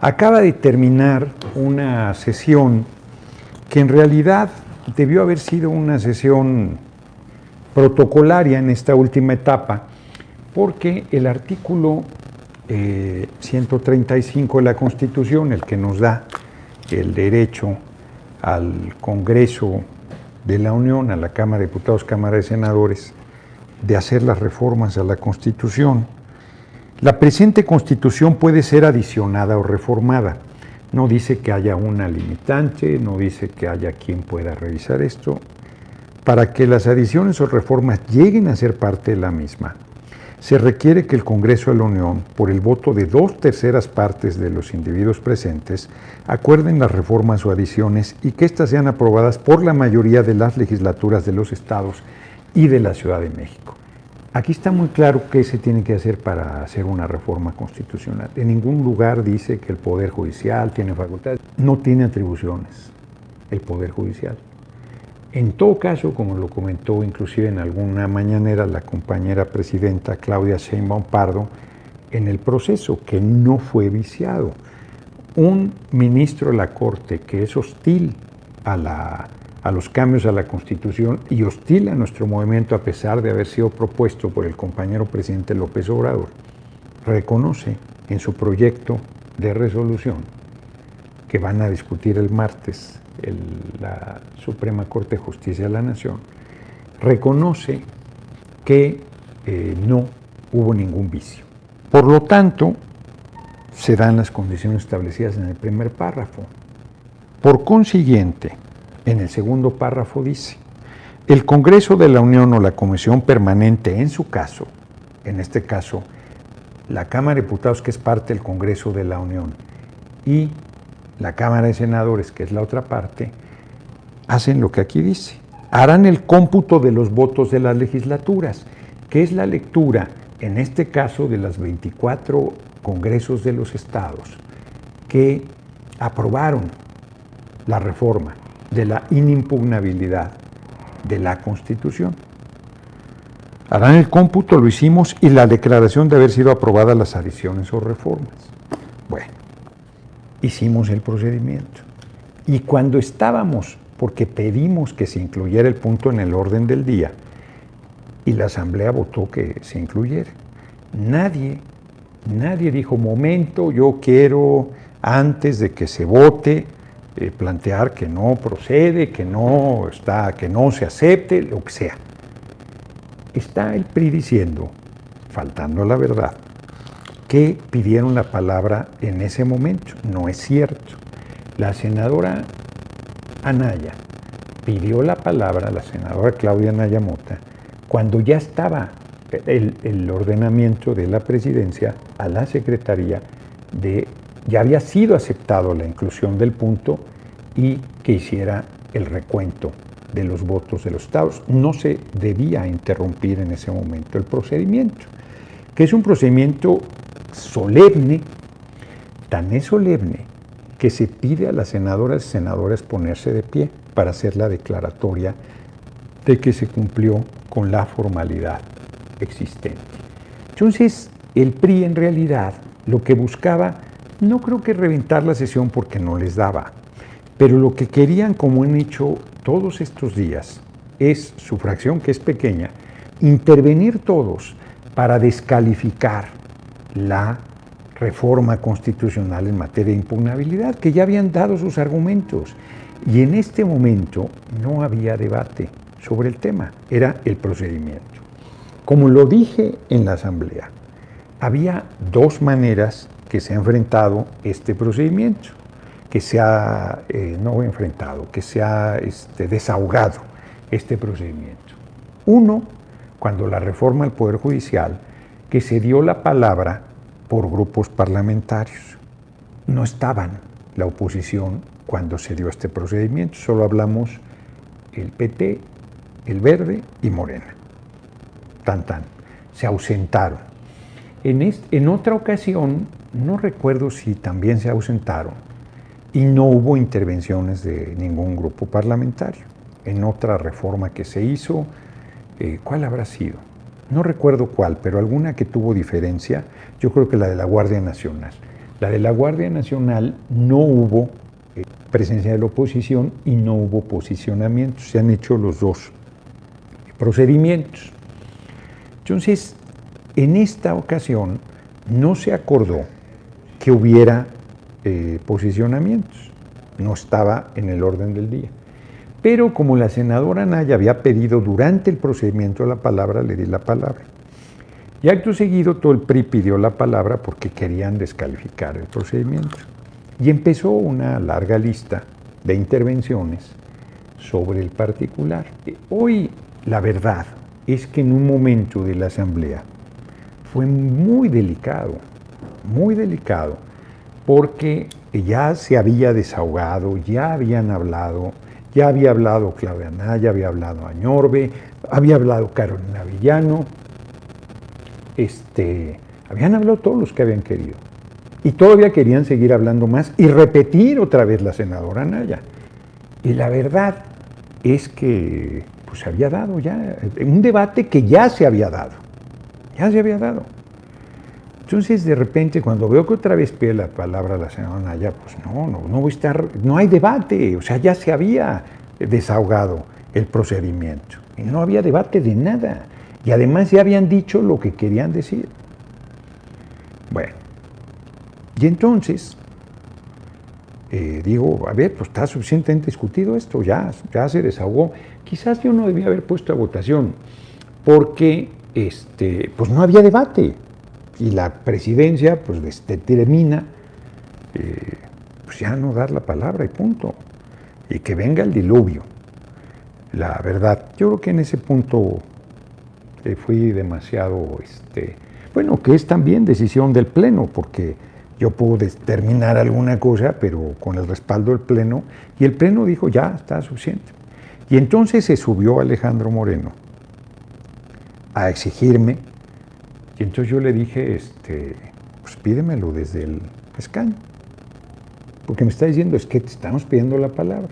Acaba de terminar una sesión que en realidad debió haber sido una sesión protocolaria en esta última etapa, porque el artículo 135 de la Constitución, el que nos da el derecho al Congreso de la Unión, a la Cámara de Diputados, Cámara de Senadores, de hacer las reformas a la Constitución. La presente Constitución puede ser adicionada o reformada. No dice que haya una limitante, no dice que haya quien pueda revisar esto. Para que las adiciones o reformas lleguen a ser parte de la misma, se requiere que el Congreso de la Unión, por el voto de 2/3 partes de los individuos presentes, acuerden las reformas o adiciones y que éstas sean aprobadas por la mayoría de las legislaturas de los estados y de la Ciudad de México. Aquí está muy claro qué se tiene que hacer para hacer una reforma constitucional. En ningún lugar dice que el Poder Judicial tiene facultades. No tiene atribuciones el Poder Judicial. En todo caso, como lo comentó inclusive en alguna mañanera la compañera presidenta Claudia Sheinbaum Pardo, en el proceso que no fue viciado, un ministro de la Corte que es hostil a los cambios a la Constitución y hostil a nuestro movimiento a pesar de haber sido propuesto por el compañero presidente López Obrador, reconoce en su proyecto de resolución que van a discutir el martes la Suprema Corte de Justicia de la Nación, reconoce que no hubo ningún vicio. Por lo tanto, se dan las condiciones establecidas en el primer párrafo. Por consiguiente, en el segundo párrafo dice: el Congreso de la Unión o la Comisión Permanente, en su caso, en este caso, la Cámara de Diputados, que es parte del Congreso de la Unión, y la Cámara de Senadores, que es la otra parte, hacen lo que aquí dice. Harán el cómputo de los votos de las legislaturas, que es la lectura, en este caso, de las 24 congresos de los estados que aprobaron la reforma de la inimpugnabilidad de la Constitución. Harán el cómputo, lo hicimos, y la declaración de haber sido aprobadas las adiciones o reformas. Bueno, hicimos el procedimiento. Y cuando estábamos, porque pedimos que se incluyera el punto en el orden del día, y la Asamblea votó que se incluyera, nadie dijo: momento, yo quiero, antes de que se vote, plantear que no procede, que no se acepte, lo que sea. Está el PRI diciendo, faltando a la verdad, que pidieron la palabra en ese momento. No es cierto. La senadora Anaya pidió la palabra, la senadora Claudia Anaya Mota, cuando ya estaba el ordenamiento de la presidencia a la secretaría ya había sido aceptado la inclusión del punto y que hiciera el recuento de los votos de los estados. No se debía interrumpir en ese momento el procedimiento, que es un procedimiento solemne, tan es solemne que se pide a las senadoras y senadores ponerse de pie para hacer la declaratoria de que se cumplió con la formalidad existente. Entonces, el PRI en realidad lo que buscaba, no creo que reventar la sesión porque no les daba, pero lo que querían, como han hecho todos estos días, es su fracción, que es pequeña, intervenir todos para descalificar la reforma constitucional en materia de impugnabilidad, que ya habían dado sus argumentos. Y en este momento no había debate sobre el tema, era el procedimiento. Como lo dije en la Asamblea, había dos maneras que se ha enfrentado este procedimiento, que se ha, que se ha desahogado este procedimiento. Uno, cuando la reforma al Poder Judicial, que se dio la palabra por grupos parlamentarios. No estaban la oposición cuando se dio este procedimiento, solo hablamos el PT, el Verde y Morena. Se ausentaron. En otra ocasión, no recuerdo si también se ausentaron, y no hubo intervenciones de ningún grupo parlamentario. En otra reforma que se hizo, ¿cuál habrá sido? No recuerdo cuál, pero alguna que tuvo diferencia, yo creo que la de la Guardia Nacional. La de la Guardia Nacional no hubo presencia de la oposición y no hubo posicionamientos. Se han hecho los dos procedimientos. Entonces, en esta ocasión no se acordó que hubiera posicionamientos. No estaba en el orden del día. Pero como la senadora Anaya había pedido durante el procedimiento la palabra, le di la palabra. Y acto seguido todo el PRI pidió la palabra porque querían descalificar el procedimiento. Y empezó una larga lista de intervenciones sobre el particular. Hoy, la verdad es que en un momento de la Asamblea fue muy delicado, porque ya se había desahogado, ya habían hablado, ya había hablado Claudia Anaya, había hablado Añorbe, había hablado Carolina Villano, habían hablado todos los que habían querido. Y todavía querían seguir hablando más y repetir otra vez la senadora Anaya. Y la verdad es que pues, se había dado ya un debate que ya se había dado. Entonces, de repente, cuando veo que otra vez pide la palabra la senadora Anaya, pues no voy a estar, no hay debate, o sea, ya se había desahogado el procedimiento. Y no había debate de nada. Y además ya habían dicho lo que querían decir. Bueno, y entonces, digo, a ver, pues está suficientemente discutido esto, ya se desahogó. Quizás yo no debía haber puesto a votación, porque pues no había debate. Y la presidencia pues determina pues ya no dar la palabra y punto. Y que venga el diluvio. La verdad, yo creo que en ese punto fui demasiado, bueno, que es también decisión del Pleno, porque yo puedo determinar alguna cosa, pero con el respaldo del Pleno, y el Pleno dijo, ya, está suficiente. Y entonces se subió Alejandro Moreno a exigirme, y entonces yo le dije, pues pídemelo desde el escaño, porque me está diciendo, es que te estamos pidiendo la palabra.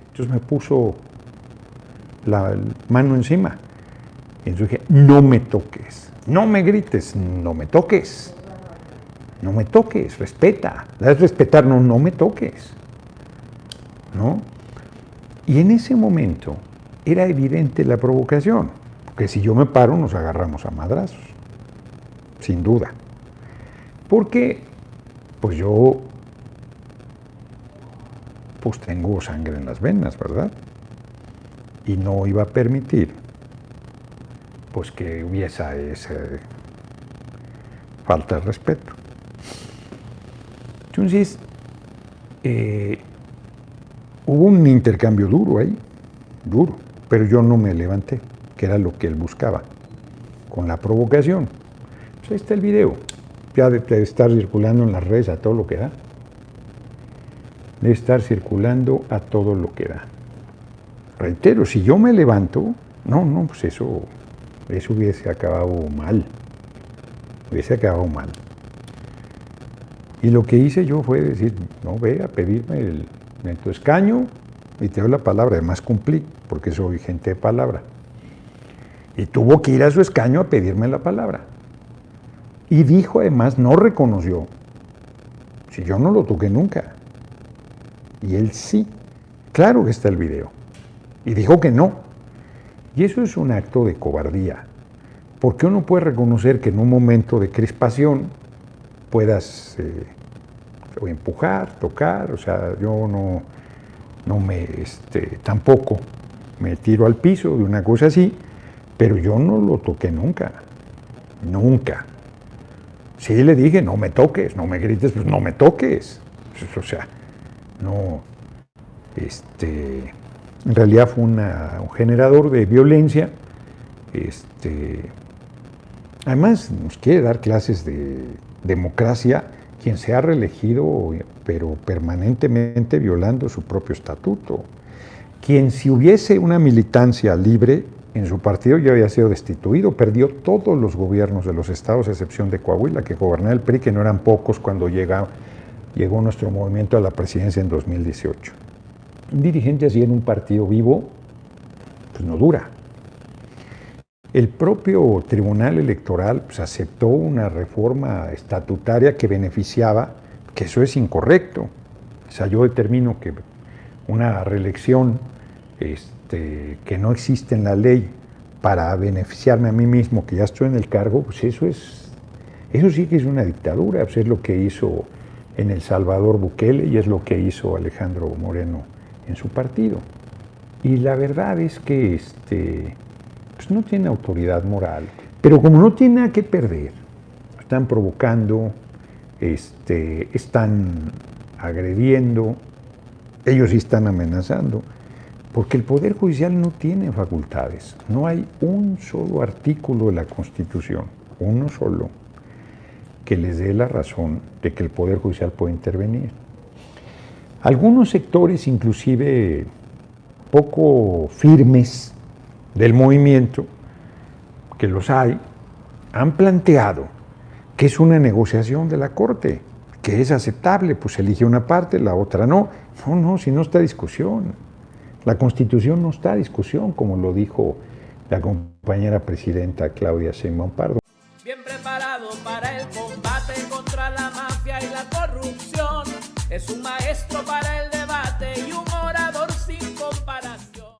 Entonces me puso la mano encima, y entonces dije, no me toques, no me grites, no me toques. No me toques, respeta. Debes respetar, no me toques. ¿No? Y en ese momento era evidente la provocación, porque si yo me paro nos agarramos a madrazos, sin duda. Porque, pues yo, pues tengo sangre en las venas, ¿verdad? Y no iba a permitir, pues que hubiese esa falta de respeto. Entonces, hubo un intercambio duro ahí, pero yo no me levanté, que era lo que él buscaba, con la provocación. Pues ahí está el video, ya debe estar circulando en las redes a todo lo que da. Debe estar circulando a todo lo que da. Reitero, si yo me levanto, pues eso hubiese acabado mal, Y lo que hice yo fue decir, no, ve a pedirme en tu escaño y te doy la palabra. Además cumplí, porque soy gente de palabra. Y tuvo que ir a su escaño a pedirme la palabra. Y dijo, además, no reconoció, si yo no lo toqué nunca. Y él sí. Claro que está el video. Y dijo que no. Y eso es un acto de cobardía. Porque uno puede reconocer que en un momento de crispación puedas o empujar, tocar, o sea, yo tampoco me tiro al piso de una cosa así, pero yo no lo toqué nunca. Sí le dije, no me toques, no me grites, pues no me toques. O sea, no, en realidad fue un generador de violencia, además nos quiere dar clases de democracia quien se ha reelegido, pero permanentemente violando su propio estatuto. Quien, si hubiese una militancia libre en su partido, ya había sido destituido, perdió todos los gobiernos de los estados, a excepción de Coahuila, que gobernaba el PRI, que no eran pocos cuando llegó nuestro movimiento a la presidencia en 2018. Un dirigente así en un partido vivo, pues no dura. El propio Tribunal Electoral pues, aceptó una reforma estatutaria que beneficiaba que eso es incorrecto. O sea, yo determino que una reelección que no existe en la ley para beneficiarme a mí mismo, que ya estoy en el cargo, pues eso sí que es una dictadura, pues es lo que hizo en El Salvador Bukele y es lo que hizo Alejandro Moreno en su partido. Y la verdad es que pues no tiene autoridad moral, pero como no tiene nada que perder, están provocando, están agrediendo, ellos sí están amenazando, porque el Poder Judicial no tiene facultades. No hay un solo artículo de la Constitución, uno solo, que les dé la razón de que el Poder Judicial puede intervenir. Algunos sectores, inclusive poco firmes del movimiento, que los hay, han planteado que es una negociación de la Corte, que es aceptable, pues elige una parte, la otra no. No, si no está a discusión. La Constitución no está a discusión, como lo dijo la compañera presidenta Claudia Sheinbaum Pardo. Bien preparado para el combate contra la mafia y la corrupción. Es un maestro para el